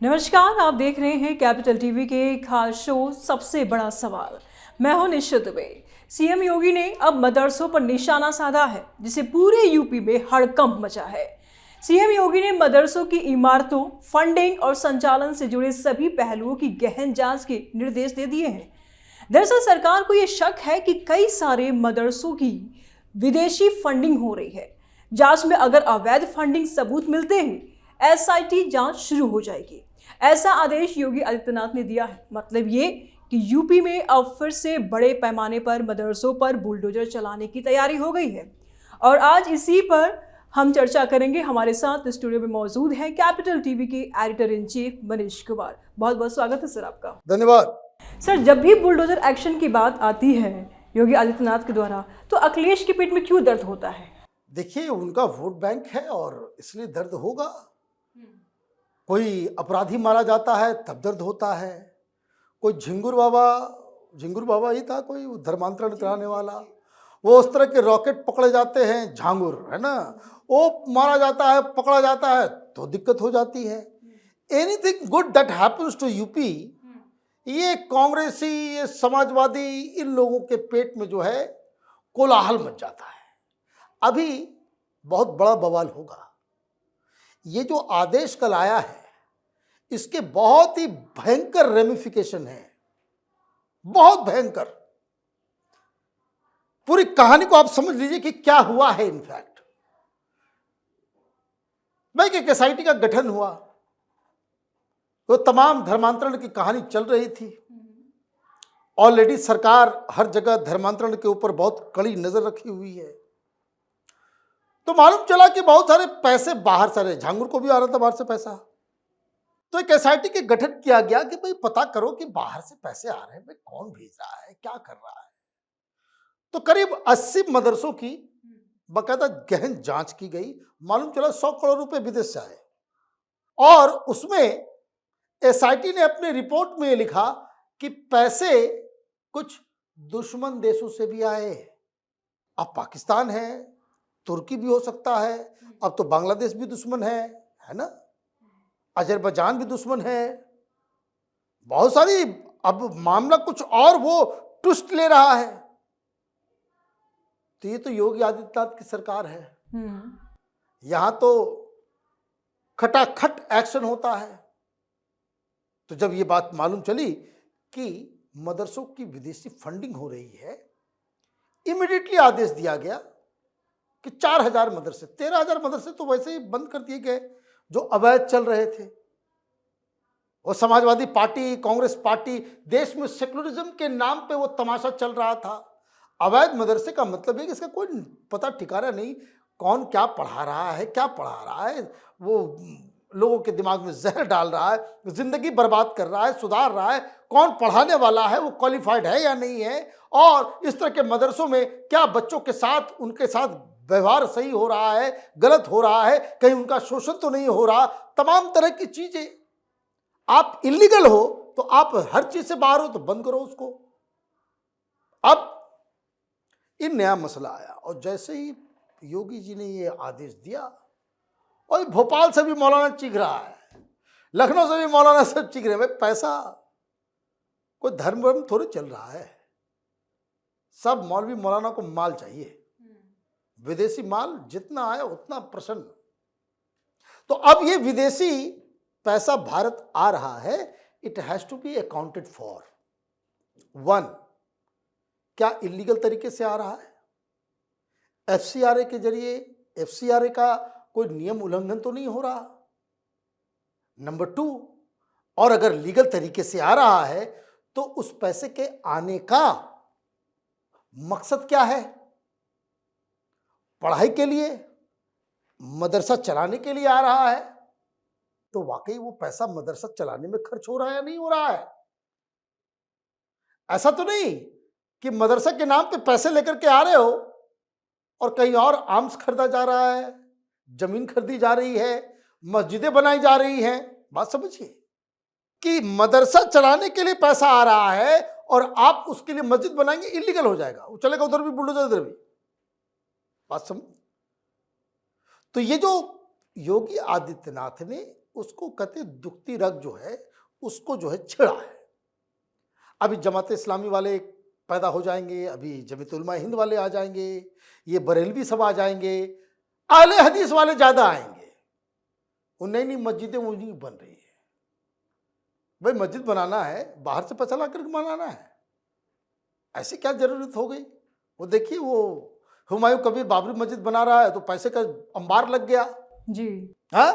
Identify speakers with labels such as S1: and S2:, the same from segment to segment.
S1: नमस्कार, आप देख रहे हैं कैपिटल टीवी के खास शो सबसे बड़ा सवाल। मैं हूं निश्चित दुबे। सीएम योगी ने अब मदरसों पर निशाना साधा है, जिसे पूरे यूपी में हड़कंप मचा है। सीएम योगी ने मदरसों की इमारतों, फंडिंग और संचालन से जुड़े सभी पहलुओं की गहन जांच के निर्देश दे दिए हैं। दरअसल सरकार को यह शक है कि कई सारे मदरसों की विदेशी फंडिंग हो रही है। जांच में अगर अवैध फंडिंग सबूत मिलते हैं, एसआईटी जांच शुरू हो जाएगी। ऐसा आदेश योगी आदित्यनाथ ने दिया है। मतलब ये कि यूपी में अब फिर से बड़े पैमाने पर मदरसों पर बुलडोजर चलाने की तैयारी हो गई है। और आज इसी पर हम चर्चा करेंगे। हमारे साथ स्टूडियो में मौजूद हैं कैपिटल टीवी के editor in chief Manish Kumar. बहुत बहुत स्वागत है सर आपका।
S2: धन्यवाद
S1: सर, जब भी बुलडोजर एक्शन की बात आती है योगी आदित्यनाथ के द्वारा, तो अखिलेश के पेट में क्यों दर्द होता है?
S2: देखिए, उनका वोट बैंक है और इसलिए दर्द होगा। कोई अपराधी मारा जाता है तब दर्द होता है। कोई झिंगुर बाबा ही था, कोई धर्मांतरण कराने वाला, वो उस तरह के रॉकेट पकड़े जाते हैं, झांगुर है ना, वो मारा जाता है, पकड़ा जाता है तो दिक्कत हो जाती है। Anything good that happens to UP, ये कांग्रेसी, ये समाजवादी, इन लोगों के पेट में जो है कोलाहल मच जाता है। अभी बहुत बड़ा बवाल होगा। ये जो आदेश कल आया है, इसके बहुत ही भयंकर रेमिफिकेशन है, बहुत भयंकर। पूरी कहानी को आप समझ लीजिए कि क्या हुआ है। इनफैक्ट भाई, एक एसआईटी का गठन हुआ, तो तमाम धर्मांतरण की कहानी चल रही थी। ऑलरेडी सरकार हर जगह धर्मांतरण के ऊपर बहुत कड़ी नजर रखी हुई है। तो मालूम चला कि बहुत सारे पैसे बाहर से आ रहे, झांगुर को भी आ रहा था बाहर से पैसा। तो एक एसआईटी के गठन किया गया कि भाई पता करो कि बाहर से पैसे आ रहे हैं, भाई कौन भेज रहा है, क्या कर रहा है। तो करीब 80 मदरसों की बाकायदा गहन जांच की गई। मालूम चला 100 करोड़ रुपए विदेश से आए। और उसमें एसआईटी ने अपने रिपोर्ट में लिखा कि पैसे कुछ दुश्मन देशों से भी आए। अब पाकिस्तान है, तुर्की भी हो सकता है, अब तो बांग्लादेश भी दुश्मन है ना, अजरबैजान भी दुश्मन है, बहुत सारी। अब मामला कुछ और वो ट्विस्ट ले रहा है। तो ये तो योगी आदित्यनाथ की सरकार है। यहां तो खटाखट एक्शन होता है। तो जब ये बात मालूम चली कि मदरसों की विदेशी फंडिंग हो रही है, इमीडिएटली आदेश दिया गया कि 4000 मदरसे, 13000 मदरसे तो वैसे ही बंद कर दिए गए जो अवैध चल रहे थे। वो समाजवादी पार्टी, कांग्रेस पार्टी, देश में सेकुलरिज्म के नाम पे वो तमाशा चल रहा था। अवैध मदरसे का मतलब है कि इसका कोई पता ठिकाना नहीं, कौन क्या पढ़ा रहा है, क्या पढ़ा रहा है, वो लोगों के दिमाग में जहर डाल रहा है, जिंदगी बर्बाद कर रहा है, सुधार रहा है, कौन पढ़ाने वाला है, वो क्वालिफाइड है या नहीं है, और इस तरह के मदरसों में क्या बच्चों के साथ, उनके साथ व्यवहार सही हो रहा है, गलत हो रहा है, कहीं उनका शोषण तो नहीं हो रहा। तमाम तरह की चीजें। आप इलीगल हो तो आप हर चीज से बाहर हो तो बंद करो उसको। अब इन नया मसला आया और जैसे ही योगी जी ने ये आदेश दिया, और भोपाल से भी मौलाना चीख रहा है, लखनऊ से भी मौलाना सब चीख रहे हैं। भाई पैसा, कोई धर्म थोड़ी चल रहा है। सब मौलवी मौलाना को माल चाहिए, विदेशी माल जितना आया उतना प्रसन्न। तो अब ये विदेशी पैसा भारत आ रहा है, it has to be accounted for. 1, क्या इलीगल तरीके से आ रहा है? एफसीआरए के जरिए, एफसीआरए का कोई नियम उल्लंघन तो नहीं हो रहा? नंबर 2, और अगर लीगल तरीके से आ रहा है तो उस पैसे के आने का मकसद क्या है? पढ़ाई के लिए, मदरसा चलाने के लिए आ रहा है, तो वाकई वो पैसा मदरसा चलाने में खर्च हो रहा है या नहीं हो रहा है? ऐसा तो नहीं कि मदरसा के नाम पे पैसे लेकर के आ रहे हो और कहीं और आर्म्स खरीदा जा रहा है, जमीन खरीदी जा रही है, मस्जिदें बनाई जा रही हैं। बात समझिए कि मदरसा चलाने के लिए पैसा आ रहा है और आप उसके लिए मस्जिद बनाएंगे, इलीगल हो जाएगा, वो चलेगा उधर भी बुलडोजर इधर भी। बात समझ। तो ये जो योगी आदित्यनाथ ने उसको कहते दुखती रग जो है उसको जो है छिड़ा है। अभी जमात इस्लामी वाले पैदा हो जाएंगे, अभी जमीयत उलमा हिंद वाले आ जाएंगे, ये बरेलवी सब आ जाएंगे, अहले हदीस वाले ज्यादा आएंगे। वो नई नई मस्जिदें वो नहीं बन रही है। भाई मस्जिद बनाना है बाहर से पैसा ला करके बनाना है, ऐसी क्या जरूरत हो गई। वो देखिए वो हुमायूं कबीर बाबरी मस्जिद बना रहा है तो पैसे का अंबार लग गया
S1: जी।
S2: हाँ,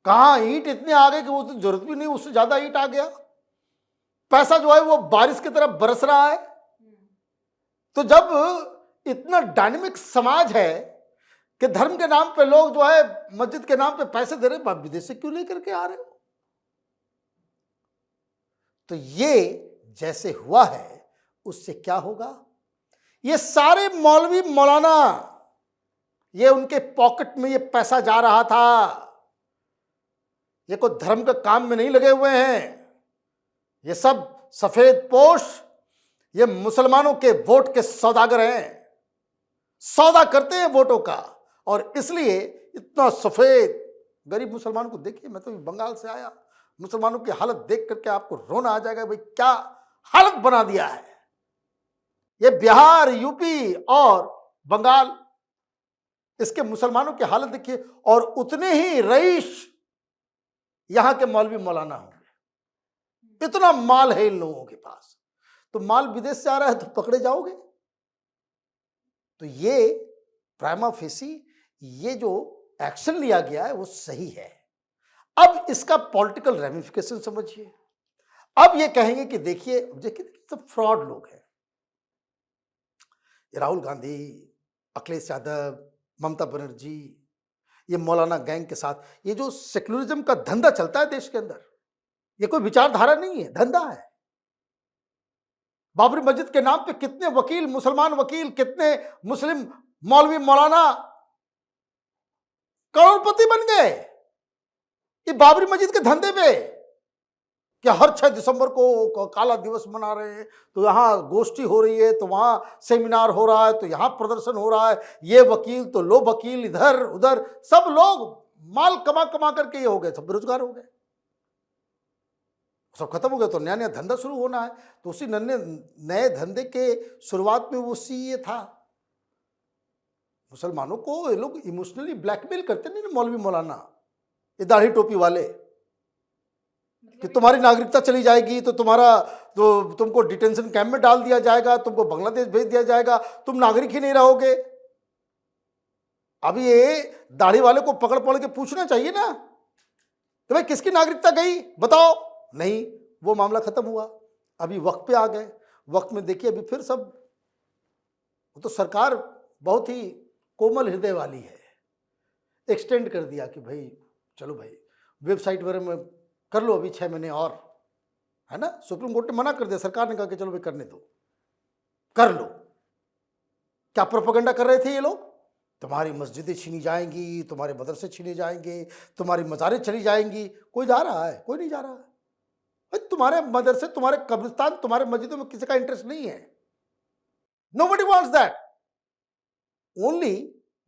S2: कहाँ ईंट इतने आ गए कि वो तो जरूरत भी नहीं, उससे ज्यादा ईंट आ गया। पैसा जो है वो बारिश की तरफ बरस रहा है। तो जब इतना डायनेमिक समाज है कि धर्म के नाम पे लोग जो है मस्जिद के नाम पे पैसे दे रहे, आप विदेश से क्यों लेकर के आ रहे हो। तो ये जैसे हुआ है उससे क्या होगा, ये सारे मौलवी मौलाना ये उनके पॉकेट में ये पैसा जा रहा था, ये कोई धर्म के काम में नहीं लगे हुए हैं। ये सब सफेद पोश, ये मुसलमानों के वोट के सौदागर हैं, सौदा करते हैं वोटों का। और इसलिए इतना सफेद गरीब मुसलमान को देखिए, मैं तो बंगाल से आया, मुसलमानों की हालत देख करके आपको रोना आ जाएगा। भाई क्या हालत बना दिया है ये बिहार, यूपी और बंगाल, इसके मुसलमानों की हालत देखिए। और उतने ही रईस यहां के मौलवी मौलाना होंगे, इतना माल है इन लोगों के पास। तो माल विदेश से आ रहा है तो पकड़े जाओगे। तो ये प्राइमा फेसी ये जो एक्शन लिया गया है वो सही है। अब इसका पॉलिटिकल रेमिफिकेशन समझिए। अब ये कहेंगे कि देखिए देखिए सब फ्रॉड लोग हैं, राहुल गांधी, अखिलेश यादव, ममता बनर्जी, ये मौलाना गैंग के साथ ये जो सेक्युलरिज्म का धंधा चलता है देश के अंदर, ये कोई विचारधारा नहीं है, धंधा है। बाबरी मस्जिद के नाम पे कितने वकील, मुसलमान वकील, कितने मुस्लिम मौलवी मौलाना करोड़पति बन गए ये बाबरी मस्जिद के धंधे पे। कि हर 6 दिसंबर को काला दिवस मना रहे हैं, तो यहाँ गोष्ठी हो रही है, तो वहाँ सेमिनार हो रहा है, तो यहाँ प्रदर्शन हो रहा है, ये वकील तो लो वकील, इधर उधर सब लोग माल कमा कमा करके ये हो गए, सब बेरोजगार हो गए, सब खत्म हो गया। तो नया नया धंधा शुरू होना है। तो उसी नए धंधे के शुरुआत में वो ये था, मुसलमानों को ये लोग इमोशनली ब्लैकमेल करते नहीं, मौलवी मौलाना, ये दाढ़ी टोपी वाले, कि तुम्हारी नागरिकता चली जाएगी तो तुमको डिटेंशन कैंप में डाल दिया जाएगा, तुमको बांग्लादेश भेज दिया जाएगा, तुम नागरिक ही नहीं रहोगे। अभी ये दाढ़ी वाले को पकड़ पकड़ के पूछना चाहिए ना कि भाई किसकी नागरिकता गई बताओ। नहीं, वो मामला खत्म हुआ। अभी वक्त पे आ गए। वक्त में देखिए अभी फिर सब, तो सरकार बहुत ही कोमल हृदय वाली है, एक्सटेंड कर दिया कि भाई चलो भाई वेबसाइट वगैरह में कर लो अभी 6 महीने और, है ना। सुप्रीम कोर्ट ने मना कर दिया, सरकार ने कहा कि चलो भाई करने दो, कर लो। क्या प्रोपेगेंडा कर रहे थे ये लोग, तुम्हारी मस्जिदें छीनी जाएंगी, तुम्हारे मदरसे छीने जाएंगे, तुम्हारी मज़ारें चली जाएंगी। कोई जा रहा है? कोई नहीं जा रहा है। भाई तुम्हारे मदरसे, तुम्हारे कब्रिस्तान, तुम्हारे मस्जिदों में किसी का इंटरेस्ट नहीं है। Nobody wants that, only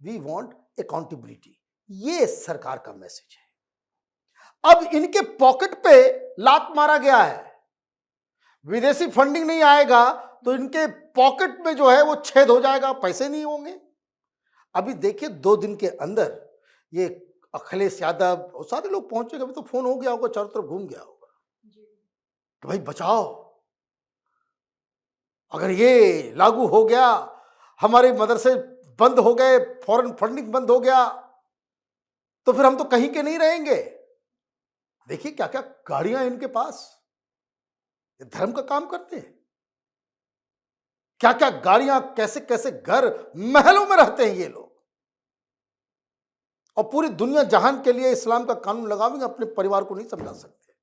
S2: we want accountability. ये सरकार का मैसेज है। अब इनके पॉकेट पे लात मारा गया है, विदेशी फंडिंग नहीं आएगा तो इनके पॉकेट में जो है वो छेद हो जाएगा, पैसे नहीं होंगे। अभी देखिए 2 दिन के अंदर ये अखिलेश यादव और सारे लोग पहुंचेंगे। अभी तो फोन हो गया होगा, चारों तरफ घूम गया होगा कि भाई बचाओ, अगर ये लागू हो गया, हमारे मदरसे बंद हो गए, फॉरेन फंडिंग बंद हो गया, तो फिर हम तो कहीं के नहीं रहेंगे। देखिए क्या क्या गाड़ियां इनके पास, ये धर्म का काम करते हैं। क्या क्या गाड़ियां, कैसे कैसे घर, महलों में रहते हैं ये लोग, और पूरी दुनिया जहान के लिए इस्लाम का कानून लगाएंगे, अपने परिवार को नहीं समझा सकते।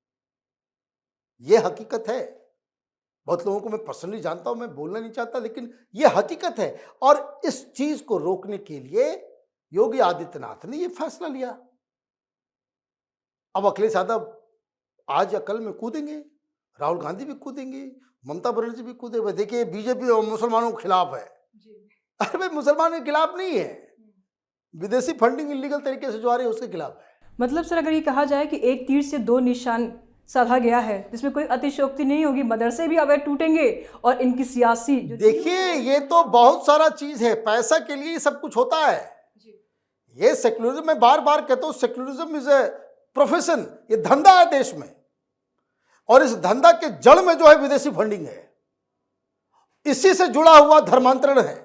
S2: ये हकीकत है। बहुत लोगों को मैं पर्सनली जानता हूं, मैं बोलना नहीं चाहता, लेकिन ये हकीकत है। और इस चीज को रोकने के लिए योगी आदित्यनाथ ने ये फैसला लिया। अब अखिलेश यादव आज या कल में कूदेंगे, राहुल गांधी भी कूदेंगे, ममता बनर्जी भी कूदेंगे। देखिए बीजेपी और मुसलमानों के खिलाफ है। अरे भाई मुसलमानों के खिलाफ नहीं है, विदेशी फंडिंग इलीगल तरीके से जो आ रही है उसके खिलाफ है।
S1: मतलब सर अगर ये कहा जाए कि एक तीर से दो निशान साधा गया है, जिसमें कोई अतिशयोक्ति नहीं होगी, मदरसे भी अवैध टूटेंगे और इनकी सियासी
S2: देखिए ये तो बहुत सारा चीज है, पैसा के लिए ये सब कुछ होता है। ये सेक्युलरिज्म, मैं बार बार कहता हूं सेक्युलरिज्म इज ए प्रोफेशन, ये धंधा है देश में, और इस धंधा के जड़ में जो है विदेशी फंडिंग है, इसी से जुड़ा हुआ धर्मांतरण है,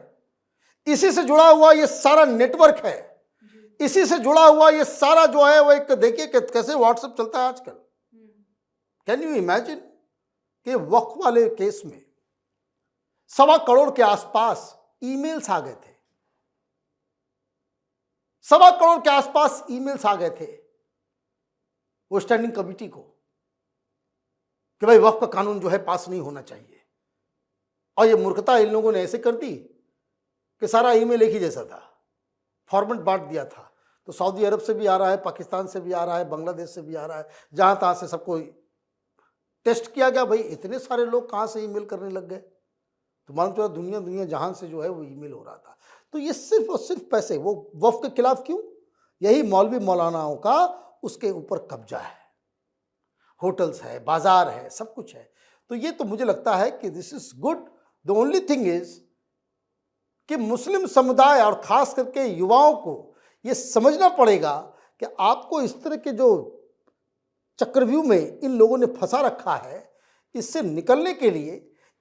S2: इसी से जुड़ा हुआ ये सारा नेटवर्क है, इसी से जुड़ा हुआ ये सारा जो है वो एक, देखिए कैसे व्हाट्सएप चलता है आजकल। कैन यू इमेजिन कि वक्फ वाले केस में 1.25 करोड़ के आसपास ईमेल्स आ गए थे, 1.25 करोड़ के आसपास ईमेल्स आ गए थे वो स्टैंडिंग कमिटी को कि भाई वक्फ का कानून जो है पास नहीं होना चाहिए। और ये मूर्खता इन लोगों ने ऐसे कर दी कि सारा ईमेल एक ही जैसा था, फॉर्मेट बांट दिया था। तो सऊदी अरब से भी आ रहा है, पाकिस्तान से भी आ रहा है, बांग्लादेश से भी आ रहा है, जहां तहां से सबको टेस्ट किया गया। भाई इतने सारे लोग कहां से ईमेल करने लग गए, तो मालूम चला दुनिया जहां से जो है वो ईमेल हो रहा था। तो ये सिर्फ और सिर्फ पैसे, वो वक्फ के खिलाफ क्यों? यही मौलवी मौलानाओं का उसके ऊपर कब्जा है, होटल्स है, बाजार है, सब कुछ है। तो ये तो मुझे लगता है कि this is good. The only thing is कि मुस्लिम समुदाय और खास करके युवाओं को ये समझना पड़ेगा कि आपको इस तरह के जो चक्रव्यूह में इन लोगों ने फंसा रखा है, इससे निकलने के लिए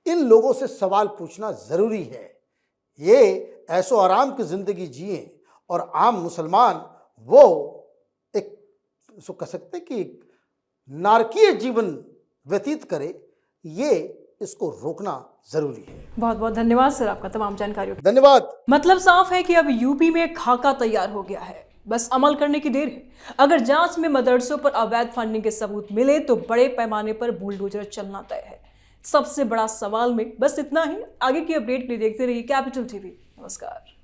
S2: इन लोगों से सवाल पूछना जरूरी है। ये ऐशो आराम की जिंदगी जिए और आम मुसलमान वो एक इसको कह सकते हैं कि नारकीय जीवन व्यतीत करे, ये इसको रोकना जरूरी है।
S1: बहुत बहुत धन्यवाद सर आपका तमाम जानकारियों के।
S2: धन्यवाद।
S1: मतलब साफ है कि अब यूपी में खाका तैयार हो गया है, बस अमल करने की देर है। अगर जांच में मदरसों पर अवैध फंडिंग के सबूत मिले तो बड़े पैमाने पर बुलडोजर चलना तय है। सबसे बड़ा सवाल में बस इतना ही। आगे की अपडेट के लिए देखते रहिए कैपिटल टीवी। नमस्कार।